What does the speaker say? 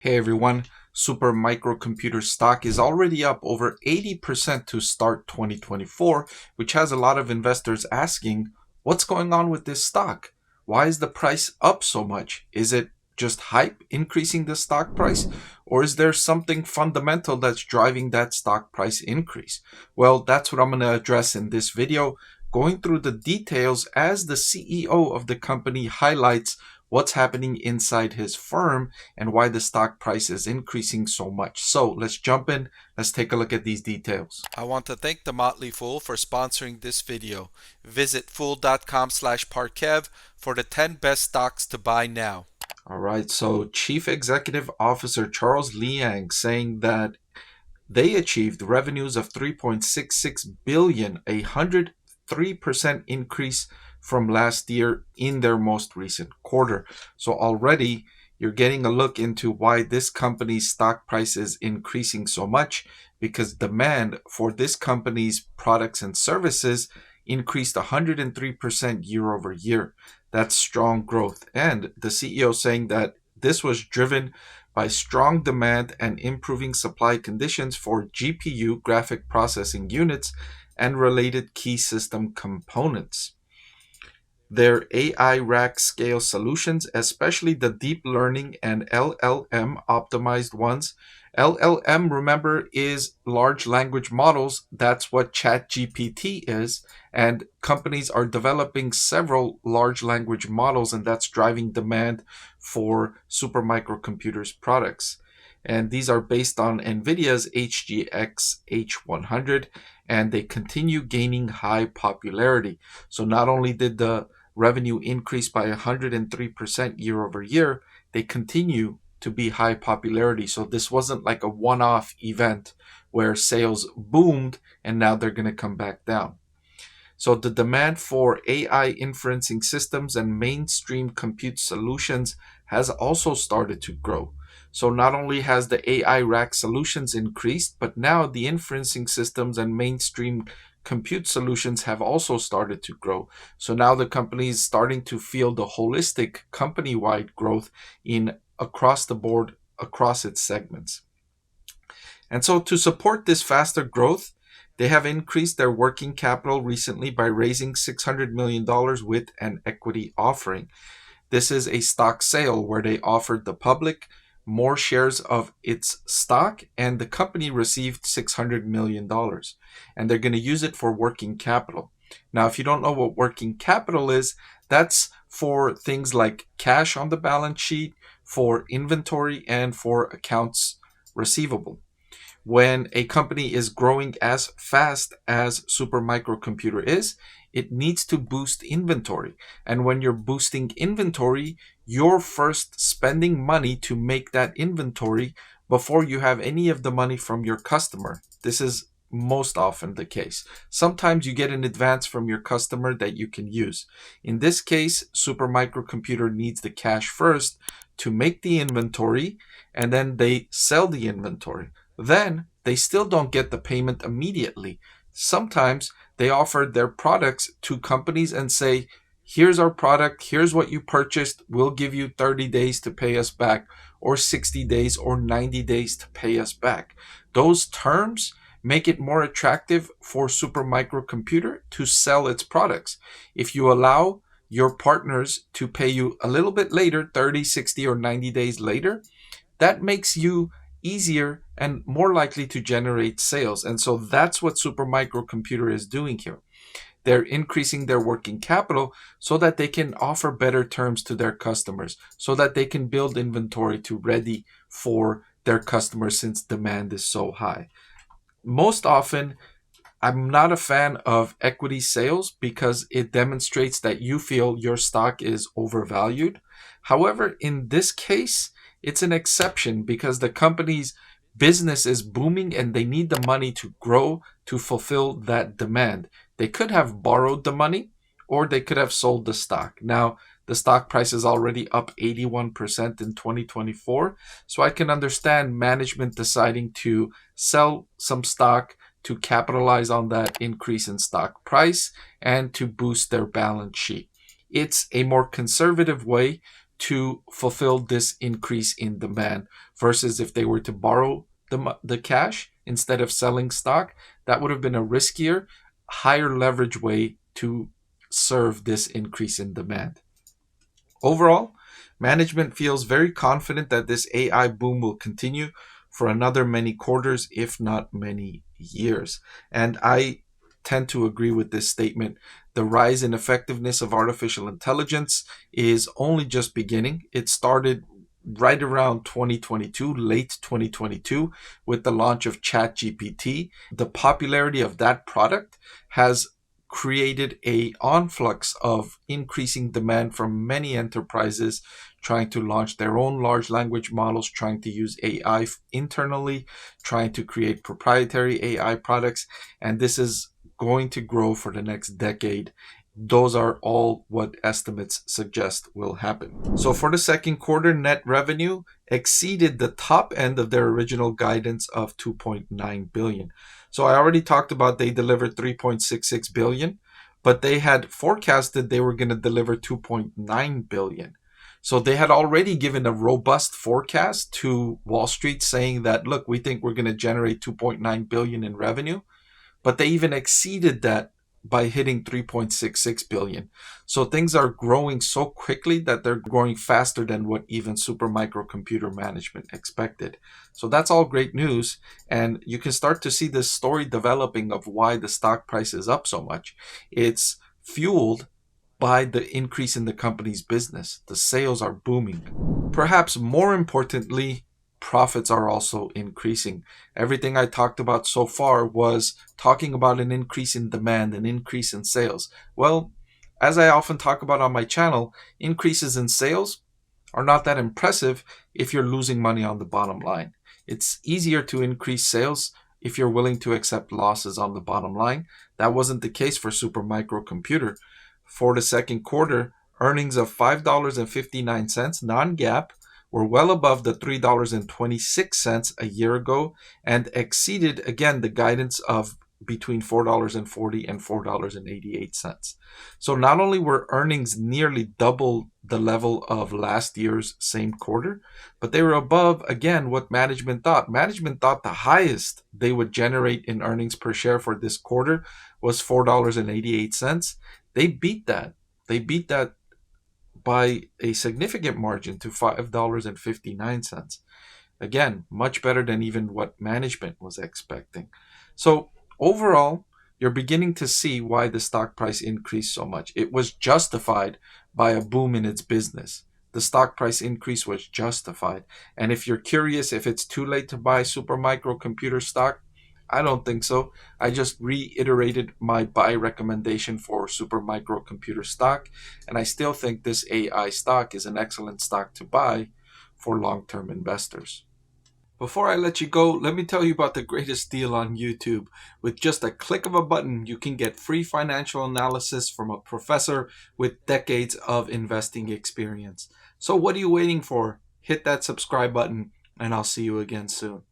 Hey everyone, Super Microcomputer stock is already up over 80% to start 2024, which has a lot of investors asking, what's going on with this stock? Why is the price up so much? Is it just hype increasing the stock price? Or is there something fundamental that's driving that stock price increase? Well, that's what I'm going to address in this video, going through the details as the CEO of the company highlights what's happening inside his firm and why the stock price is increasing so much. So let's jump in. Let's take a look at these details. I want to thank the Motley Fool for sponsoring this video. Visit fool.com/Parkev for the 10 best stocks to buy now. All right, so Chief Executive Officer Charles Liang saying that they achieved revenues of 3.66 billion, a 103% increase from last year in their most recent quarter. So already you're getting a look into why this company's stock price is increasing so much, because demand for this company's products and services increased 103% year over year. That's strong growth. And the CEO saying that this was driven by strong demand and improving supply conditions for GPU graphic processing units and related key system components. Their AI rack scale solutions, especially the deep learning and LLM optimized ones. LLM, remember, is large language models. That's what ChatGPT is. And companies are developing several large language models, and that's driving demand for Supermicrocomputers products. And these are based on NVIDIA's HGX H100, and they continue gaining high popularity. So not only did the revenue increase by 103% year over year, they continue to be high popularity. So this wasn't like a one-off event where sales boomed and now they're going to come back down. So the demand for AI inferencing systems and mainstream compute solutions has also started to grow. So not only has the AI rack solutions increased, but now the inferencing systems and mainstream compute solutions have also started to grow. So now the company is starting to feel the holistic company-wide growth in across the board, across its segments. And so to support this faster growth, they have increased their working capital recently by raising $600 million with an equity offering. This is a stock sale where they offered the public more shares of its stock, and the company received $600 million. And they're going to use it for working capital. Now, if you don't know what working capital is, that's for things like cash on the balance sheet, for inventory, and for accounts receivable. When a company is growing as fast as Supermicrocomputer is, it needs to boost inventory. And when you're boosting inventory, you're first spending money to make that inventory before you have any of the money from your customer. This is most often the case. Sometimes you get an advance from your customer that you can use. In this case, Supermicrocomputer needs the cash first to make the inventory, and then they sell the inventory. Then they still don't get the payment immediately. Sometimes they offer their products to companies and say, here's our product, here's what you purchased, we'll give you 30 days to pay us back, or 60 days or 90 days to pay us back. Those terms make it more attractive for Supermicrocomputer to sell its products. If you allow your partners to pay you a little bit later, 30, 60, or 90 days later, that makes you easier and more likely to generate sales. And so that's what Supermicrocomputer is doing here. They're increasing their working capital so that they can offer better terms to their customers, so that they can build inventory to ready for their customers since demand is so high. Most often, I'm not a fan of equity sales because it demonstrates that you feel your stock is overvalued. However, in this case, it's an exception because the company's business is booming and they need the money to grow to fulfill that demand. They could have borrowed the money or they could have sold the stock. Now, the stock price is already up 81% in 2024. So I can understand management deciding to sell some stock to capitalize on that increase in stock price and to boost their balance sheet. It's a more conservative way to fulfill this increase in demand versus if they were to borrow the cash instead of selling stock. That would have been a riskier, higher leverage way to serve this increase in demand. Overall, management feels very confident that this AI boom will continue for another many quarters, if not many years. And I tend to agree with this statement. The rise in effectiveness of artificial intelligence is only just beginning. It started right around 2022, late 2022, with the launch of ChatGPT. The popularity of that product has created a influx of increasing demand from many enterprises trying to launch their own large language models, trying to use AI internally, trying to create proprietary AI products, and this is going to grow for the next decade. Those are all what estimates suggest will happen. So for the second quarter, net revenue exceeded the top end of their original guidance of 2.9 billion. So I already talked about they delivered 3.66 billion, but they had forecasted they were going to deliver 2.9 billion. So they had already given a robust forecast to Wall Street saying that, look, we think we're going to generate 2.9 billion in revenue, but they even exceeded that by hitting 3.66 billion. So things are growing so quickly that they're growing faster than what even Supermicro Computer Management expected. So that's all great news. And you can start to see this story developing of why the stock price is up so much. It's fueled by the increase in the company's business. The sales are booming. Perhaps more importantly, profits are also increasing. Everything I talked about so far was talking about an increase in demand, an increase in sales. Well, as I often talk about on my channel, increases in sales are not that impressive if you're losing money on the bottom line. It's easier to increase sales if you're willing to accept losses on the bottom line. That wasn't the case for Supermicro Computer. For the second quarter, earnings of $5.59 non-GAAP were well above the $3.26 a year ago and exceeded again the guidance of between $4.40 and $4.88. So not only were earnings nearly double the level of last year's same quarter, but they were above again what management thought. Management thought the highest they would generate in earnings per share for this quarter was $4.88. They beat that. They beat that by a significant margin to $5.59. Again, much better than even what management was expecting. So overall, you're beginning to see why the stock price increased so much. It was justified by a boom in its business. The stock price increase was justified. And if you're curious if it's too late to buy Supermicro Computer stock, I don't think so. I just reiterated my buy recommendation for Supermicro Computer stock, and I still think this AI stock is an excellent stock to buy for long-term investors. Before I let you go, let me tell you about the greatest deal on YouTube. With just a click of a button, you can get free financial analysis from a professor with decades of investing experience. So what are you waiting for? Hit that subscribe button, and I'll see you again soon.